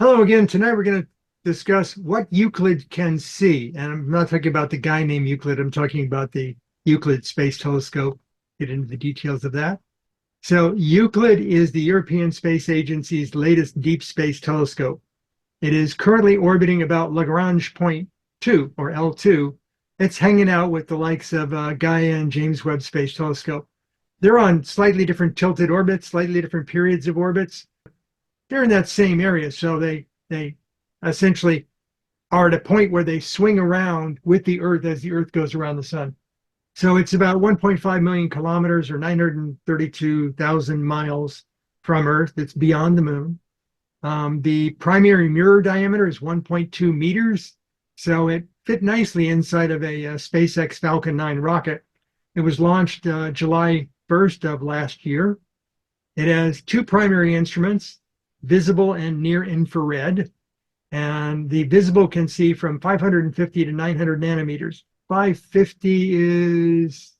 Hello again. Tonight we're going to discuss what Euclid can see. And I'm not talking about the guy named Euclid. I'm talking about the Euclid Space Telescope. Get into the details of that. So Euclid is the European Space Agency's latest deep space telescope. It is currently orbiting about Lagrange point 2, or L2. It's hanging out with the likes of Gaia and James Webb Space Telescope. They're on slightly different tilted orbits, slightly different periods of orbits. They're in that same area, so they essentially are at a point where they swing around with the Earth as the Earth goes around the sun. So it's about 1.5 million kilometers or 932,000 miles from Earth. It's beyond the moon. The primary mirror diameter is 1.2 meters, so it fit nicely inside of a SpaceX Falcon 9 rocket. It was launched July 1st of last year. It has two primary instruments, visible and near infrared. And the visible can see from 550 to 900 nanometers. 550 is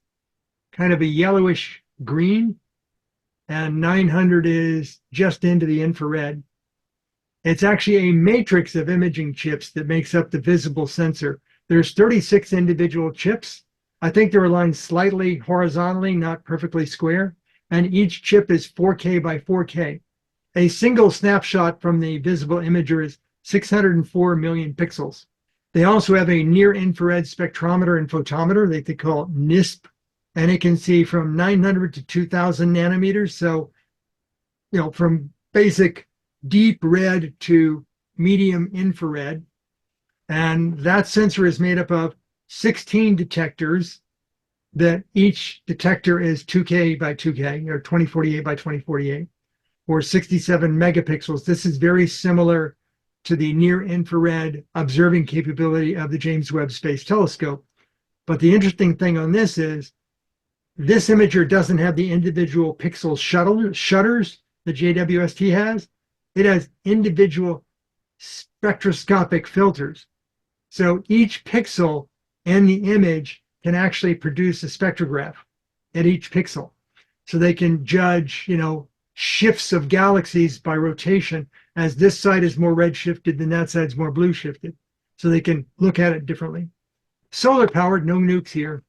kind of a yellowish green, and 900 is just into the infrared. It's actually a matrix of imaging chips that makes up the visible sensor. There's 36 individual chips. I think they're aligned slightly horizontally, not perfectly square. And each chip is 4K by 4K. A single snapshot from the visible imager is 604 million pixels. They also have a near-infrared spectrometer and photometer they call it NISP, and it can see from 900 to 2,000 nanometers. So, from basic deep red to medium infrared. And that sensor is made up of 16 detectors that each detector is 2K by 2K, or 2048 by 2048. Or 67 megapixels. This is very similar to the near-infrared observing capability of the James Webb Space Telescope. But the interesting thing on this is this imager doesn't have the individual pixel shutters that JWST has. It has individual spectroscopic filters. So each pixel in the image can actually produce a spectrograph at each pixel. So they can judge, shifts of galaxies by rotation, as this side is more red shifted than that side's more blue shifted. So they can look at it differently. Solar powered, no nukes here.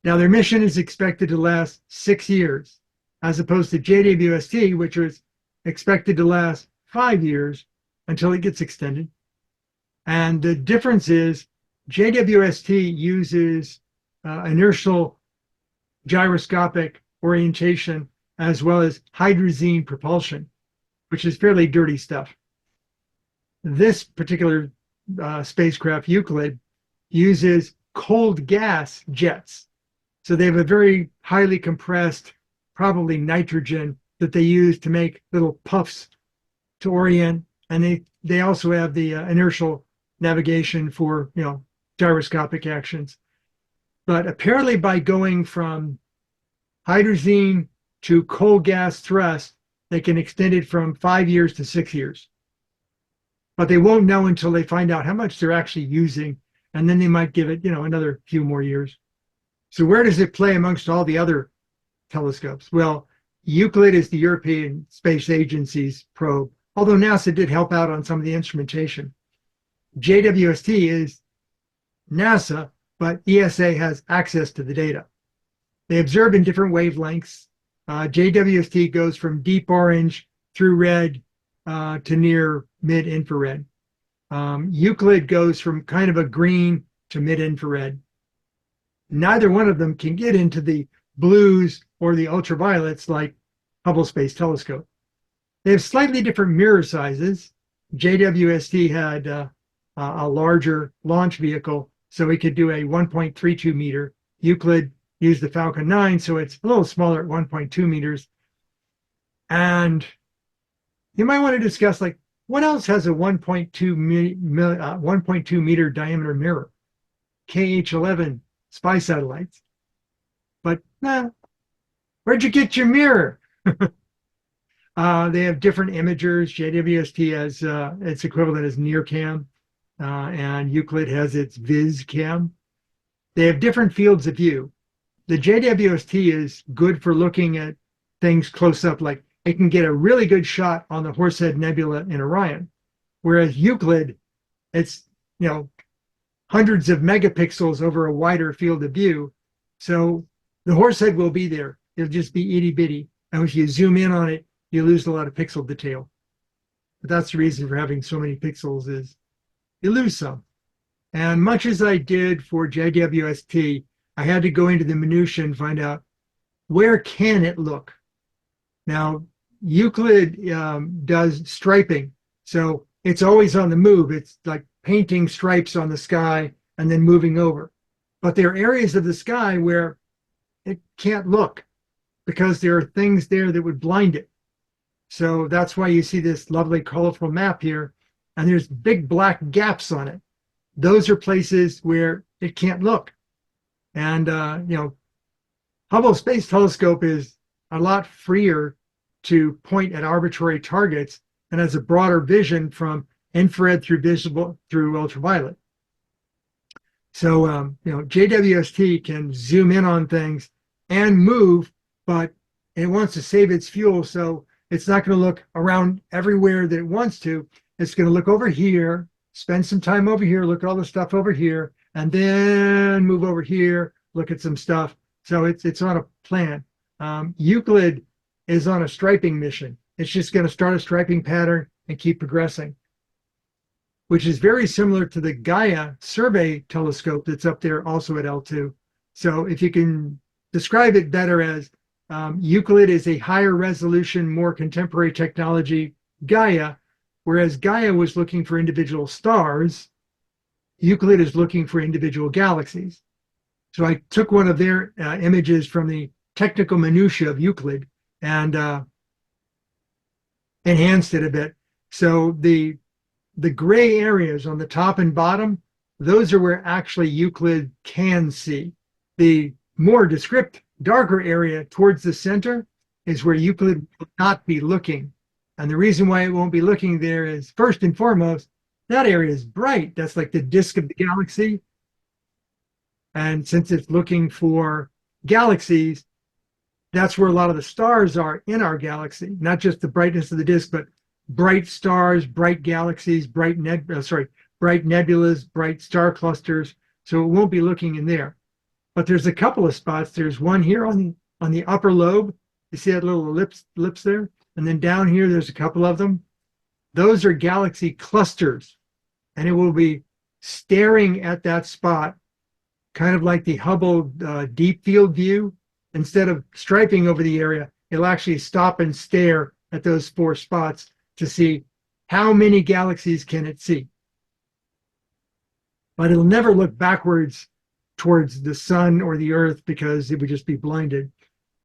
Now their mission is expected to last 6 years, as opposed to JWST, which was expected to last 5 years until it gets extended. And the difference is JWST uses inertial gyroscopic orientation as well as hydrazine propulsion, which is fairly dirty stuff. This particular spacecraft, Euclid, uses cold gas jets. So they have a very highly compressed, probably nitrogen, that they use to make little puffs to orient. And they also have the inertial navigation for, gyroscopic actions. But apparently by going from hydrazine to cold gas thrust, they can extend it from 5 years to 6 years. But they won't know until they find out how much they're actually using, and then they might give it, another few more years. So where does it play amongst all the other telescopes? Well, Euclid is the European Space Agency's probe, although NASA did help out on some of the instrumentation. JWST is NASA, but ESA has access to the data. They observe in different wavelengths. JWST goes from deep orange through red to near mid-infrared. Euclid goes from kind of a green to mid-infrared. Neither one of them can get into the blues or the ultraviolets like Hubble Space Telescope. They have slightly different mirror sizes. JWST had a larger launch vehicle, so it could do a 1.32 meter. Euclid used the Falcon 9, so it's a little smaller at 1.2 meters. And you might want to discuss, what else has a 1.2 meter diameter mirror? KH-11 spy satellites. But where'd you get your mirror? They have different imagers. JWST has its equivalent as NearCam, and Euclid has its VisCam. They have different fields of view. The JWST is good for looking at things close up, like it can get a really good shot on the Horsehead Nebula in Orion. Whereas Euclid, it's, hundreds of megapixels over a wider field of view. So the Horsehead will be there. It'll just be itty bitty. And if you zoom in on it, you lose a lot of pixel detail. But that's the reason for having so many pixels is you lose some. And much as I did for JWST, I had to go into the minutiae and find out where can it look. Now, Euclid does striping, so it's always on the move. It's like painting stripes on the sky and then moving over. But there are areas of the sky where it can't look because there are things there that would blind it. So that's why you see this lovely colorful map here, and there's big black gaps on it. Those are places where it can't look. And, Hubble Space Telescope is a lot freer to point at arbitrary targets and has a broader vision from infrared through visible through ultraviolet. So, JWST can zoom in on things and move, but it wants to save its fuel. So it's not going to look around everywhere that it wants to. It's going to look over here, spend some time over here, look at all the stuff over here, and then move over here, look at some stuff. So it's on a plan. Euclid is on a striping mission. It's just going to start a striping pattern and keep progressing, which is very similar to the Gaia survey telescope that's up there also at L2. So if you can describe it better as Euclid is a higher resolution, more contemporary technology Gaia, whereas Gaia was looking for individual stars, Euclid is looking for individual galaxies. So I took one of their images from the technical minutiae of Euclid and enhanced it a bit. So the gray areas on the top and bottom, those are where actually Euclid can see. The more descript, darker area towards the center is where Euclid will not be looking. And the reason why it won't be looking there is, first and foremost, that area is bright. That's like the disk of the galaxy. And since it's looking for galaxies, that's where a lot of the stars are in our galaxy, not just the brightness of the disk, but bright stars, bright galaxies, bright nebulas, bright star clusters. So it won't be looking in there. But there's a couple of spots. There's one here on the upper lobe. You see that little ellipse there? And then down here, there's a couple of them. Those are galaxy clusters. And it will be staring at that spot, kind of like the Hubble deep field view. Instead of striping over the area, it'll actually stop and stare at those 4 spots to see how many galaxies can it see. But it'll never look backwards towards the sun or the earth because it would just be blinded.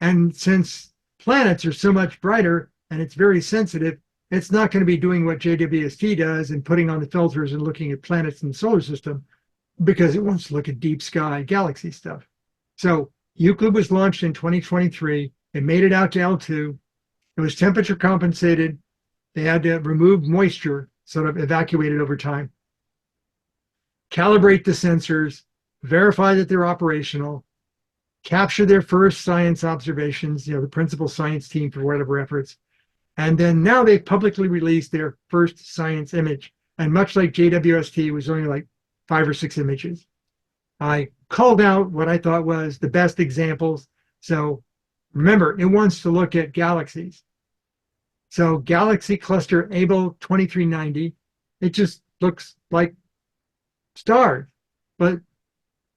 And since planets are so much brighter and it's very sensitive, it's not going to be doing what JWST does and putting on the filters and looking at planets in the solar system because it wants to look at deep sky galaxy stuff. So Euclid was launched in 2023. It made it out to L2. It was temperature compensated. They had to remove moisture, sort of evacuate it over time, calibrate the sensors, verify that they're operational, capture their first science observations, the principal science team for whatever efforts. And then now they've publicly released their first science image. And much like JWST, it was only like 5 or 6 images. I called out what I thought was the best examples. So remember, it wants to look at galaxies. So galaxy cluster Abel 2390, it just looks like stars. But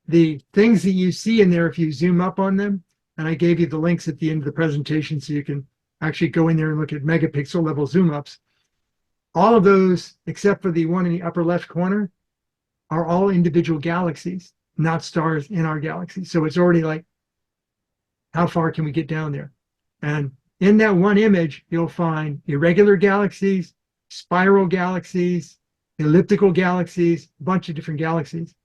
the things that you see in there, if you zoom up on them, and I gave you the links at the end of the presentation so you can actually go in there and look at megapixel level zoom ups. All of those, except for the one in the upper left corner, are all individual galaxies, not stars in our galaxy. So it's already like, how far can we get down there? And in that one image, you'll find irregular galaxies, spiral galaxies, elliptical galaxies, a bunch of different galaxies.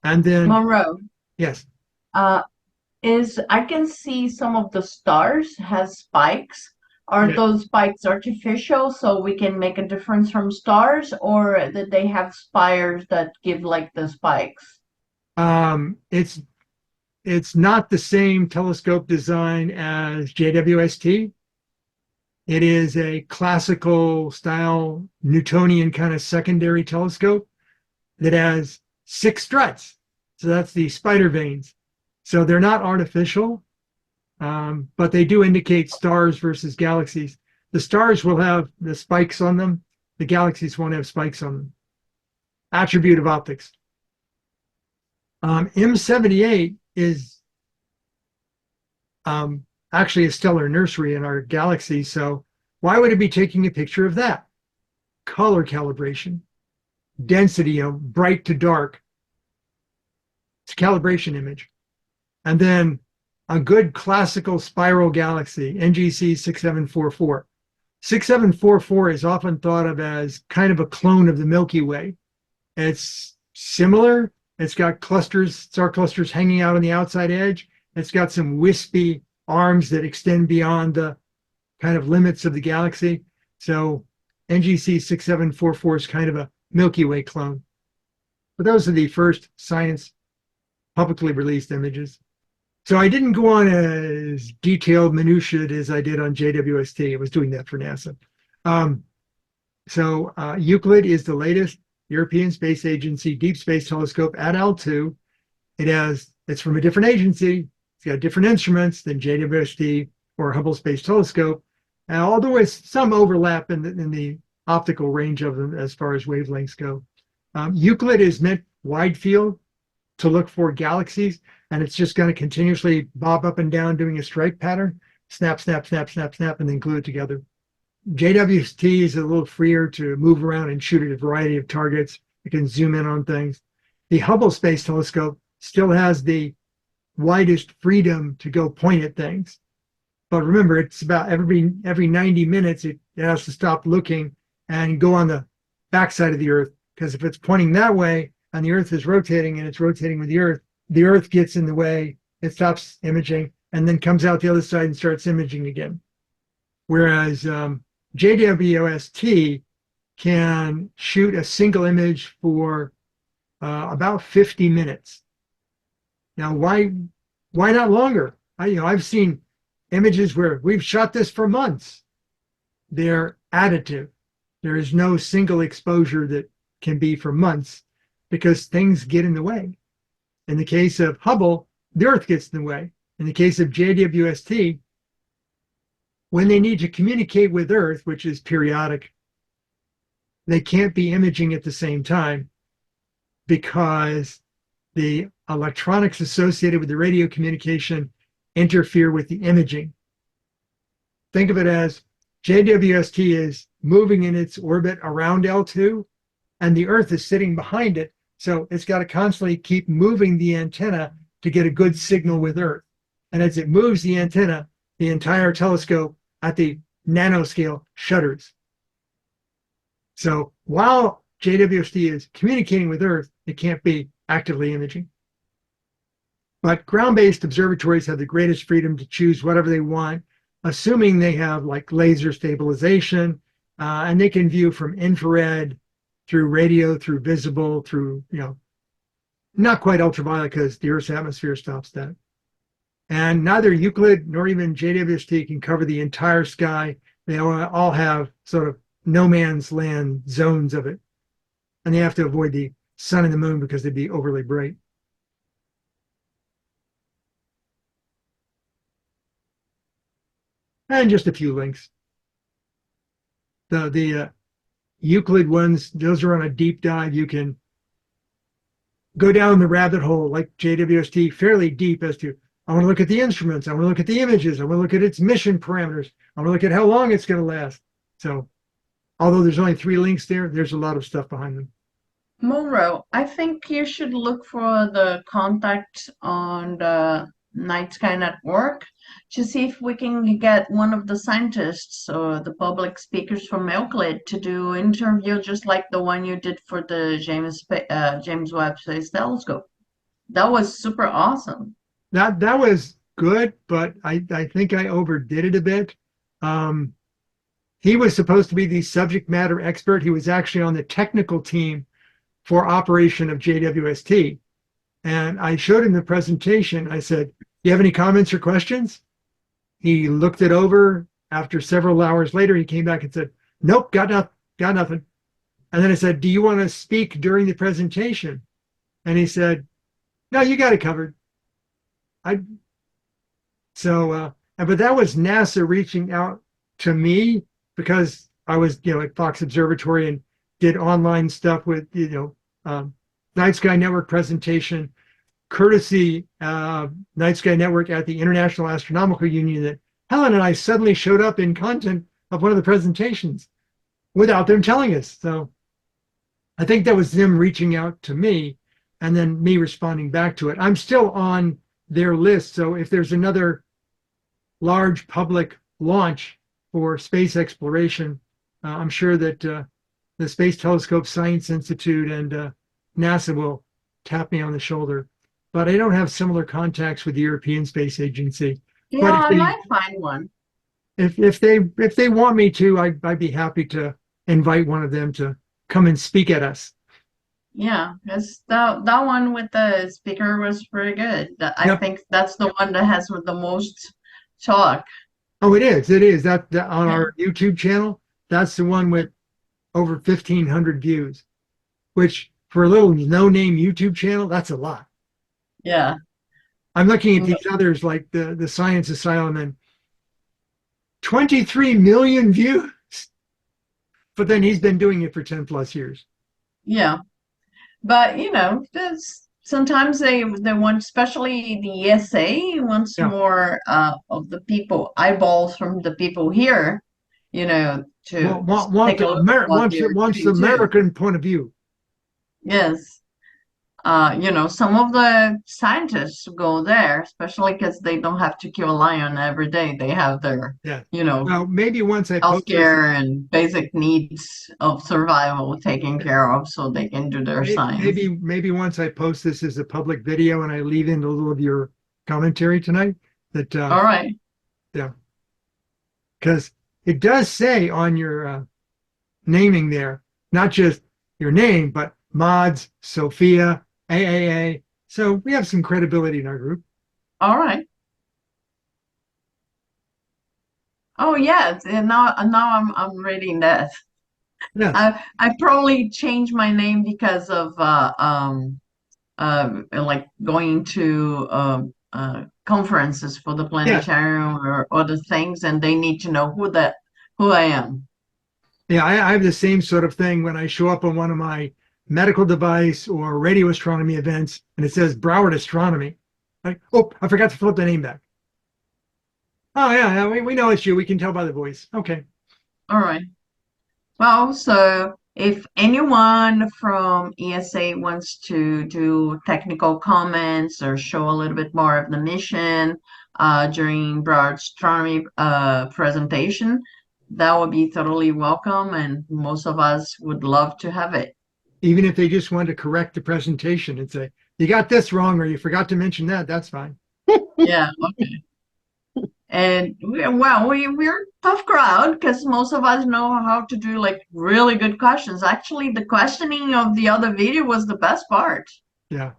And then Monroe, yes, I can see some of the stars has spikes. Are yeah. those spikes artificial so we can make a difference from stars, or that they have spires that give like the spikes? It's not the same telescope design as JWST. It is a classical style Newtonian kind of secondary telescope that has 6 struts. So that's the spider veins. So they're not artificial, but they do indicate stars versus galaxies. The stars will have the spikes on them. The galaxies won't have spikes on them. Attribute of optics. M78 is actually a stellar nursery in our galaxy. So why would it be taking a picture of that? Color calibration, density, bright to dark. It's a calibration image. And then a good classical spiral galaxy, NGC 6744. 6744 is often thought of as kind of a clone of the Milky Way. It's similar. It's got clusters, star clusters hanging out on the outside edge. It's got some wispy arms that extend beyond the kind of limits of the galaxy. So NGC 6744 is kind of a Milky Way clone. But those are the first science publicly released images. So I didn't go on as detailed minutiae as I did on JWST. I was doing that for NASA. Euclid is the latest European Space Agency Deep Space Telescope at L2. It's from a different agency. It's got different instruments than JWST or Hubble Space Telescope, although there's some overlap in the optical range of them as far as wavelengths go. Euclid is meant wide field to look for galaxies, and it's just going to continuously bob up and down doing a stripe pattern, snap, snap, snap, snap, snap, and then glue it together. JWST is a little freer to move around and shoot at a variety of targets. You can zoom in on things. The Hubble Space Telescope still has the widest freedom to go point at things. But remember, it's about every 90 minutes, it has to stop looking and go on the backside of the Earth. Because if it's pointing that way and the Earth is rotating and it's rotating with the Earth gets in the way, it stops imaging and then comes out the other side and starts imaging again. Whereas JWST can shoot a single image for about 50 minutes. Now, why not longer? I've seen images where we've shot this for months. They're additive. There is no single exposure that can be for months because things get in the way. In the case of Hubble, the Earth gets in the way. In the case of JWST, when they need to communicate with Earth, which is periodic, they can't be imaging at the same time because the electronics associated with the radio communication interfere with the imaging. Think of it as JWST is moving in its orbit around L2, and the Earth is sitting behind it. So it's got to constantly keep moving the antenna to get a good signal with Earth. And as it moves the antenna, the entire telescope at the nanoscale shudders. So while JWST is communicating with Earth, it can't be actively imaging. But ground-based observatories have the greatest freedom to choose whatever they want, assuming they have like laser stabilization, and they can view from infrared through radio, through visible, through, not quite ultraviolet because the Earth's atmosphere stops that. And neither Euclid nor even JWST can cover the entire sky. They all have sort of no man's land zones of it. And they have to avoid the sun and the moon because they'd be overly bright. And just a few links. The Euclid ones, those are on a deep dive. You can go down the rabbit hole like JWST fairly deep as to, I want to look at the instruments, I want to look at the images, I want to look at its mission parameters, I want to look at how long it's going to last. So although there's only 3 links there, there's a lot of stuff behind them. Monroe, I think you should look for the contact on the Night Sky Network to see if we can get one of the scientists or the public speakers from Euclid to do an interview just like the one you did for the James Webb Space Telescope. That was super awesome. That was good, but I think I overdid it a bit. He was supposed to be the subject matter expert. He was actually on the technical team for operation of JWST. And I showed him the presentation. I said, "Do you have any comments or questions?" He looked it over, after several hours later, he came back and said, nope, got nothing. And then I said, do you want to speak during the presentation? And he said, no, you got it covered. I but that was NASA reaching out to me because I was, at Fox Observatory and did online stuff with, Night Sky Network presentation, courtesy Night Sky Network at the International Astronomical Union, that Helen and I suddenly showed up in content of one of the presentations without them telling us. So I think that was them reaching out to me and then me responding back to it. I'm still on their list. So if there's another large public launch for space exploration, I'm sure that the Space Telescope Science Institute and NASA will tap me on the shoulder. But I don't have similar contacts with the European Space Agency. Yeah, But I might find one. if they want me to, I'd be happy to invite one of them to come and speak at us. Yeah, because that one with the speaker was pretty good. I Yep. think that's the one that has the most talk. Oh, it is. It is. That on Yeah. our YouTube channel, that's the one with over 1,500 views, which for a little no-name YouTube channel, that's a lot. Yeah. I'm looking at these others like the Science Asylum and 23 million views. But then he's been doing it for 10 plus years. Yeah. But sometimes they want, especially the ESA wants Yeah. more of the people, eyeballs from the people here, to take a look at what they're Wants the doing too. American point of view. Yes. Some of the scientists go there, especially because they don't have to kill a lion every day. They have their, Yeah. Well, maybe once I post this, healthcare and basic needs of survival taken care of so they can do their science. maybe once I post this as a public video and I leave in a little of your commentary tonight, that All right. yeah, because it does say on your naming there, not just your name, but mods, Sophia, AAA. So we have some credibility in our group. All right. Oh yeah, and now I'm reading that. Yes. I probably changed my name because of like going to conferences for the Yeah. planetarium or other things, and they need to know who I am. Yeah, I have the same sort of thing when I show up on one of my medical device or radio astronomy events and it says Broward Astronomy. Like, oh, I forgot to flip the name back. Oh, yeah, we know it's you. We can tell by the voice. Okay. All right. Well, so if anyone from ESA wants to do technical comments or show a little bit more of the mission during Broward Astronomy presentation, that would be totally welcome, and most of us would love to have it. Even if they just want to correct the presentation and say, you got this wrong or you forgot to mention that, that's fine. Yeah, okay. And we're a tough crowd because most of us know how to do like really good questions. Actually, the questioning of the other video was the best part. Yeah.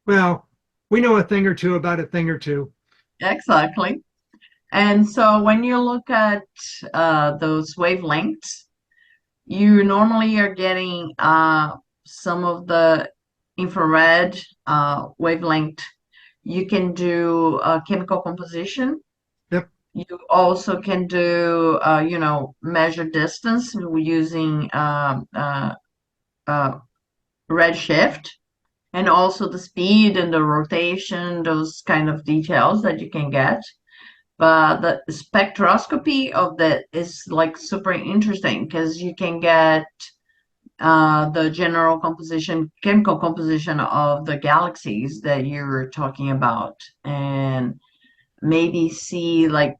Well, we know a thing or two about a thing or two. Exactly. And so when you look at those wavelengths, you normally are getting some of the infrared wavelength. You can do chemical composition. Yep. You also can do, measure distance using redshift, and also the speed and the rotation, those kind of details that you can get. But the spectroscopy of that is like super interesting because you can get the general composition, chemical composition of the galaxies that you're talking about, and maybe see like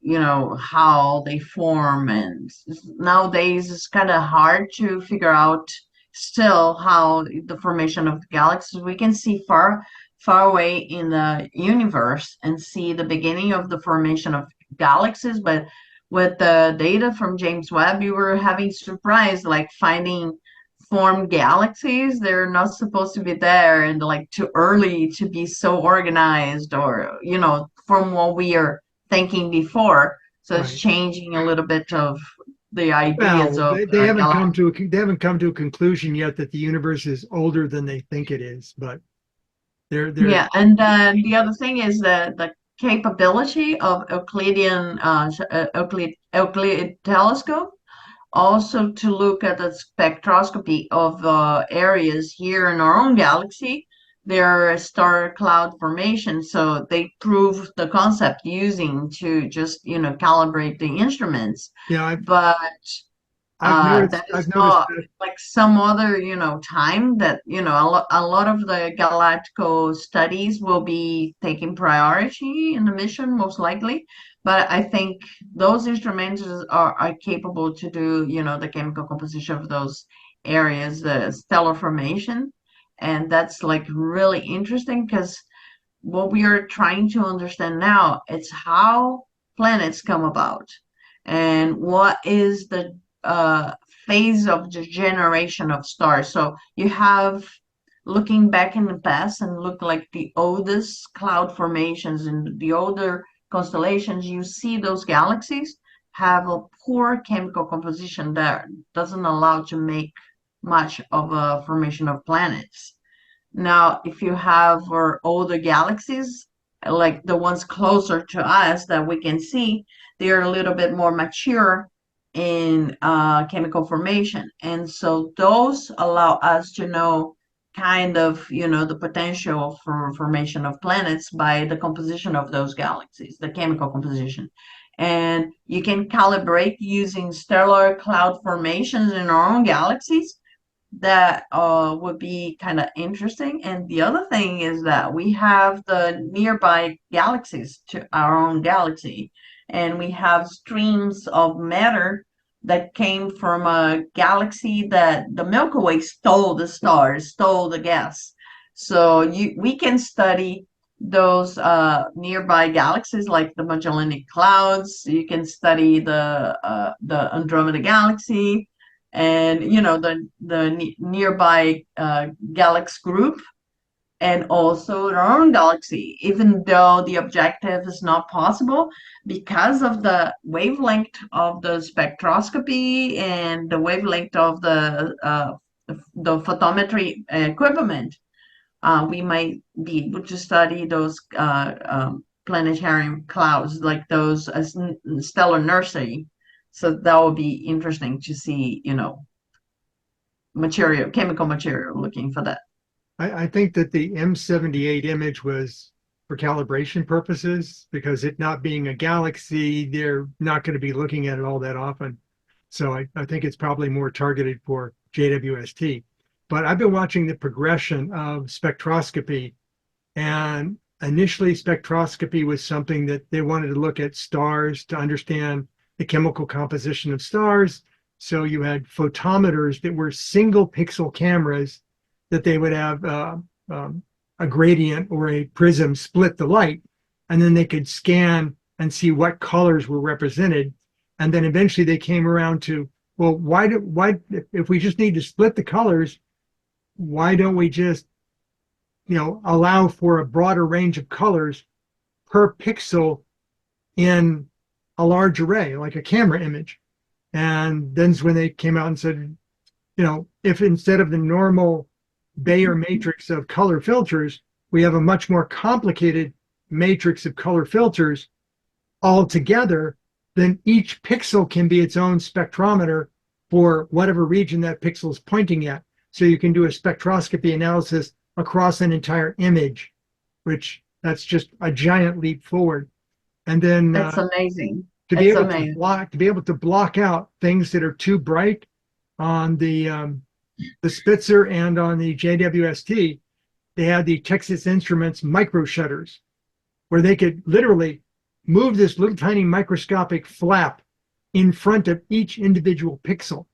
how they form. And nowadays it's kind of hard to figure out still how the formation of the galaxies. We can see far away in the universe and see the beginning of the formation of galaxies, but with the data from James Webb, we were having surprise like finding formed galaxies. They're not supposed to be there and like too early to be so organized, or from what we are thinking before. So it's Right. changing a little bit of the ideas Well, of they haven't come galactic. to they haven't come to a conclusion yet that the universe is older than they think it is, but they're Yeah, and then the other thing is that the capability of Euclid telescope also to look at the spectroscopy of areas here in our own galaxy. There are star cloud formations, so they prove the concept using to just calibrate the instruments. yeah, But that is I've noticed not that. like some other time that a lot of the galactical studies will be taking priority in the mission most likely, but I think those instruments are capable to do the chemical composition of those areas, the stellar formation, and that's like really interesting because what we are trying to understand now it's how planets come about and what is the phase of the generation of stars. So you have looking back in the past and look like the oldest cloud formations and the older constellations, you see those galaxies have a poor chemical composition that doesn't allow to make much of a formation of planets. Now, if you have for older galaxies, like the ones closer to us that we can see, they're a little bit more mature in chemical formation. And so those allow us to know kind of, the potential for formation of planets by the composition of those galaxies, the chemical composition. And you can calibrate using stellar cloud formations in our own galaxies that would be kind of interesting. And the other thing is that we have the nearby galaxies to our own galaxy, and we have streams of matter that came from a galaxy that the Milky Way stole the stars, stole the gas. So we can study those nearby galaxies like the Magellanic Clouds. You can study the Andromeda Galaxy and the nearby galaxy group and also our own galaxy, even though the objective is not possible because of the wavelength of the spectroscopy and the wavelength of the photometry equipment. We might be able to study those planetary clouds, like those stellar nursery. So that would be interesting to see, material, chemical material, looking for that. I think that the M78 image was for calibration purposes because it not being a galaxy, they're not going to be looking at it all that often. So I think it's probably more targeted for JWST. But I've been watching the progression of spectroscopy, and initially spectroscopy was something that they wanted to look at stars to understand the chemical composition of stars. So you had photometers that were single pixel cameras that they would have a gradient or a prism split the light, and then they could scan and see what colors were represented. And then eventually they came around to, well, why if we just need to split the colors, why don't we just allow for a broader range of colors per pixel in a large array, like a camera image? And then's when they came out and said, if instead of the normal Bayer matrix of color filters, we have a much more complicated matrix of color filters all together, then each pixel can be its own spectrometer for whatever region that pixel is pointing at. So you can do a spectroscopy analysis across an entire image, which that's just a giant leap forward. And then It's amazing. to be It's able to amazing. block out things that are too bright on the Spitzer and on the JWST, they had the Texas Instruments micro shutters, where they could literally move this little tiny microscopic flap in front of each individual pixel.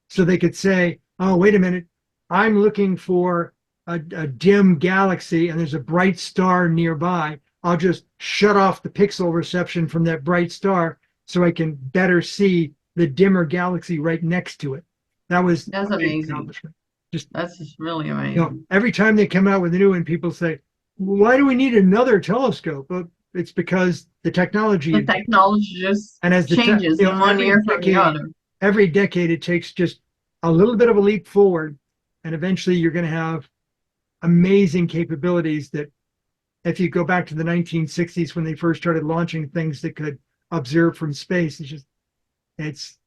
So they could say, oh, wait a minute, I'm looking for a dim galaxy and there's a bright star nearby. I'll just shut off the pixel reception from that bright star so I can better see the dimmer galaxy right next to it. That was That's a big amazing. accomplishment. Just, That's just really amazing. every time they come out with a new one, people say, why do we need another telescope? Well, it's because the technology The technology just and as the changes in one year from the other. every decade it takes just a little bit of a leap forward, and eventually you're going to have amazing capabilities that if you go back to the 1960s when they first started launching things that could observe from space, it's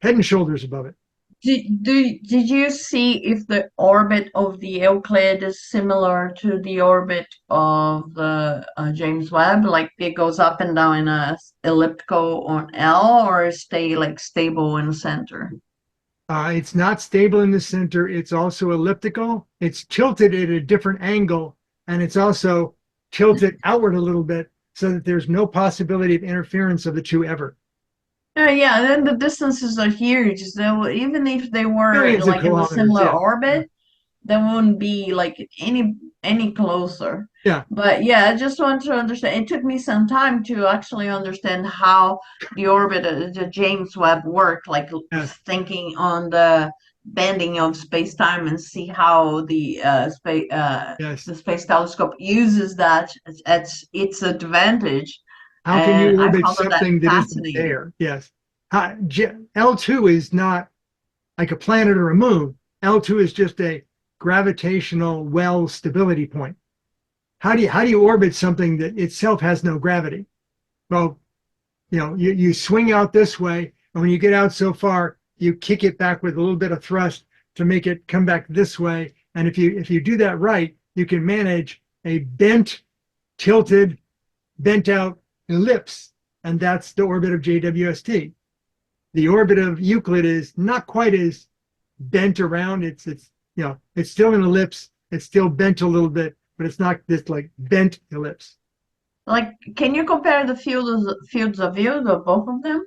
head and shoulders above it. Did you see if the orbit of the Euclid is similar to the orbit of the James Webb? Like it goes up and down in a elliptical on L, or stay like stable in the center? It's not stable in the center. It's also elliptical. It's tilted at a different angle, and it's also tilted outward a little bit so that there's no possibility of interference of the two ever. Yeah, then the distances are huge. So even if they were Millions of like in a kilometers. similar Yeah. orbit, they wouldn't be like any closer. Yeah. But yeah, I just want to understand. It took me some time to actually understand how the orbit of the James Webb worked, like Yes. thinking on the bending of space-time and see how Yes. the space telescope uses that at its advantage. How can And you I orbit found that something that isn't fascinating. there? Yes. L2 is not like a planet or a moon. L2 is just a gravitational well stability point. How do you orbit something that itself has no gravity? Well, you swing out this way, and when you get out so far, you kick it back with a little bit of thrust to make it come back this way. And if you do that right, you can manage a tilted, bent out ellipse, and that's the orbit of JWST. The orbit of Euclid is not quite as bent around. It's still an ellipse. It's still bent a little bit, but it's not this like bent ellipse. Like, can you compare the fields of view of both of them?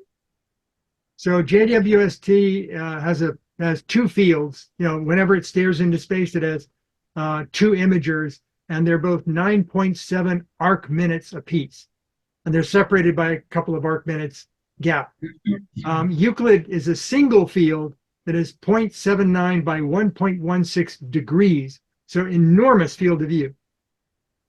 So JWST has two fields. Whenever it stares into space, it has two imagers, and they're both 9.7 arc minutes apiece, and they're separated by a couple of arc minutes gap. Euclid is a single field that is 0.79 by 1.16 degrees, so enormous field of view.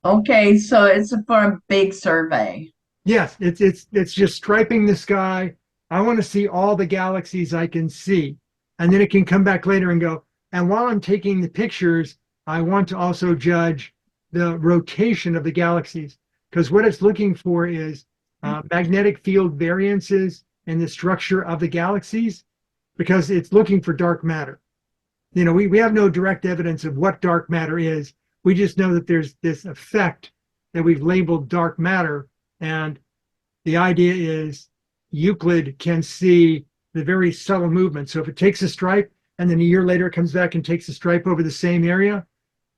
Okay, so it's for a big survey. Yes, it's just striping the sky. I want to see all the galaxies I can see, and then it can come back later and go. And while I'm taking the pictures, I want to also judge the rotation of the galaxies, because what it's looking for is magnetic field variances in the structure of the galaxies, because it's looking for dark matter. We have no direct evidence of what dark matter is. We just know that there's this effect that we've labeled dark matter, and the idea is Euclid can see the very subtle movement. So if it takes a stripe and then a year later it comes back and takes a stripe over the same area,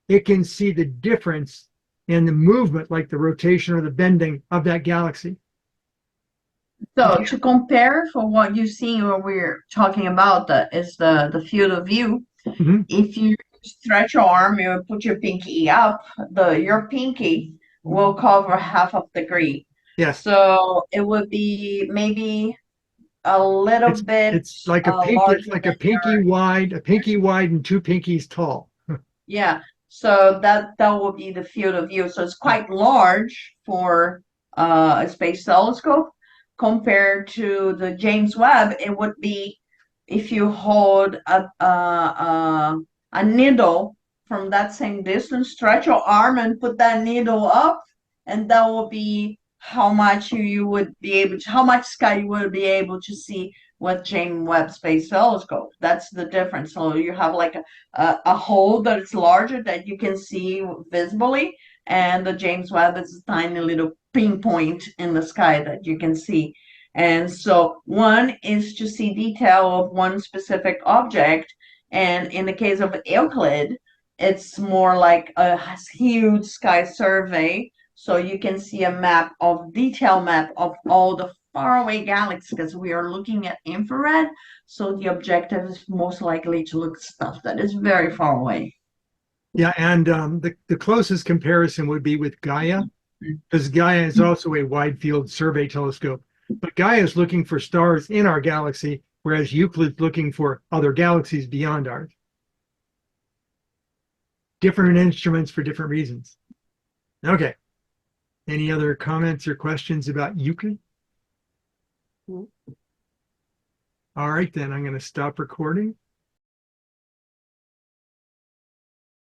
it can see the difference in the movement, like the rotation or the bending of that galaxy. So to compare for what you see when we're talking about is the field of view. Mhm. If you stretch your arm, you put your pinky up, your pinky will cover half of the degree. Yes. So it would be maybe a little bit It's like a larger a than pinky wide, and two pinkies tall. yeah. So that will be the field of view. So it's quite large for a space telescope compared to the James Webb. It would be if you hold a needle from that same distance, stretch your arm and put that needle up, and that will be how much you would be able to, how much sky you would be able to see with James Webb Space Telescope. That's the difference. So you have like a hole that is larger that you can see visibly, and the James Webb is a tiny little pinpoint in the sky that you can see. And so one is to see detail of one specific object. And in the case of Euclid, it's more like a huge sky survey. So you can see a detail map of all the faraway galaxies, because we are looking at infrared. So the objective is most likely to look at stuff that is very far away. Yeah, and the closest comparison would be with Gaia, because Gaia is also a wide field survey telescope. But Gaia is looking for stars in our galaxy, whereas Euclid's looking for other galaxies beyond ours. Different instruments for different reasons. Okay. Any other comments or questions about Euclid? All right, then I'm going to stop recording.